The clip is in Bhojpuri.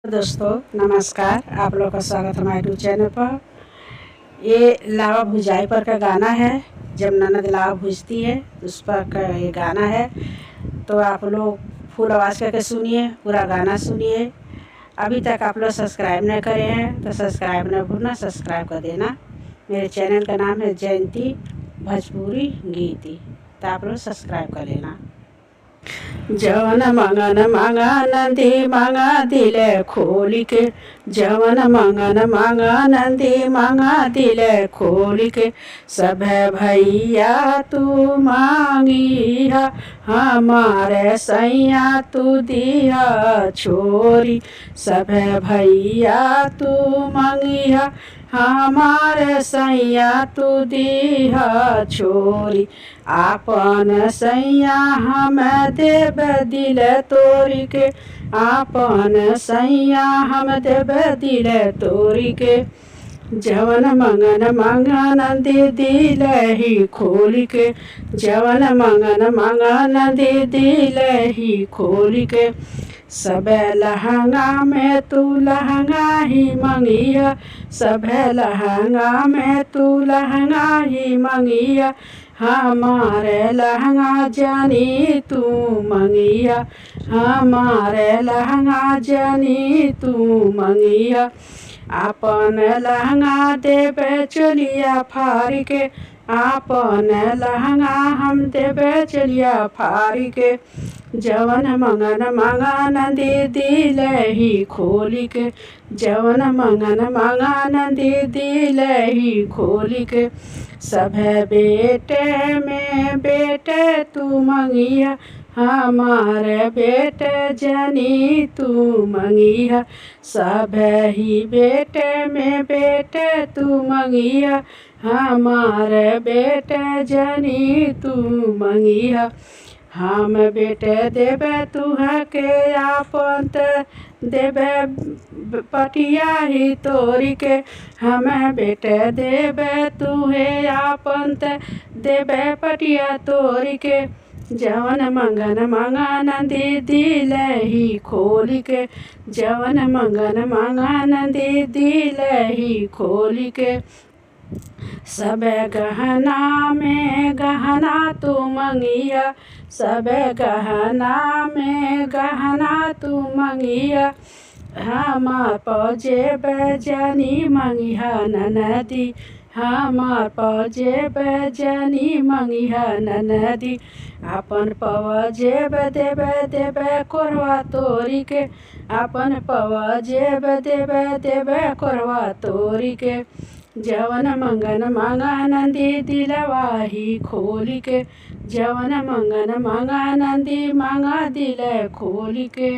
दोस्तों नमस्कार, आप लोग का स्वागत है हमारे यूट्यूब चैनल पर। ये लावा भुजाई पर का गाना है। जब ननद लावा भुजती है उस पर का ये गाना है। तो आप लोग फुल आवाज़ करके सुनिए, पूरा गाना सुनिए। अभी तक आप लोग सब्सक्राइब नहीं करे हैं तो सब्सक्राइब न भूलना, सब्सक्राइब कर देना। मेरे चैनल का नाम है जयंती भोजपुरी गीती, तो आप लोग सब्सक्राइब कर लेना। जवन मंगन मांगा नंदी मांगा दिले खोली के, जवन मंगन मांगा नंदी मांगा दिले खोली के। सब भैया तू मांगी है, हमारे सैया तू दिया छोरी। सब भैया तू मांगी है, हमारे सैया तू दिया छोरी। आपन सैया हम देव दिल तोरी के, आपन सैया हम देव दिल तोरी के। जवन मंगन मंगन दे दिल ही खोली के, जवन मंगन मंगन दे दिल ही खोली के। सब लहंगा में तू लहंगा ही मंगिया, सब लहंगा में तू लहंगा ही मंगिया। हमारे लहंगा जानी तू मंगिया, हमारे लहंगा जानी तू मंगिया। आपन लहंगा देवे चलिया फारी के, आपन लहंगा हम देवे चलिया फारी के। जवन मंगन मंगन दे दिल ही खोली के, जवन मंगन मंगन दे दिल ही खोली के। सब बेटे में बेटे तू मंगिया, हमारे बेटे जनी तू मंगिया। सब ही बेटे में बेटे तू मंगिया, हमारे बेटे जनी तू मंगिया। हम बेटे देवे तुह के आपन देवे पटिया ही तोरी के, हमें बेटे देवे तुहे आपन देवे पटिया तोरी के। जवन मंगन मंगन दे दिल ही खोली के, जवन मंगन मंगन दे दिल ही खोली के। सब गहना में गहना तू मंगिया, सब गहना में गहना तू मंगिया। हमार पौजेब जनी मंगिया ननदी, हमार पौजेब जनी मंगिया ननदी। अपन पवजेब देवे देवे कोरवा तोरी के, अपन पवजेब देवे देवे कोरवा तोरी के। जवन मंगन मंगन दे दिलवा ही खोली के, जवन मंगन मंगन दे मांगा दिल खोली के।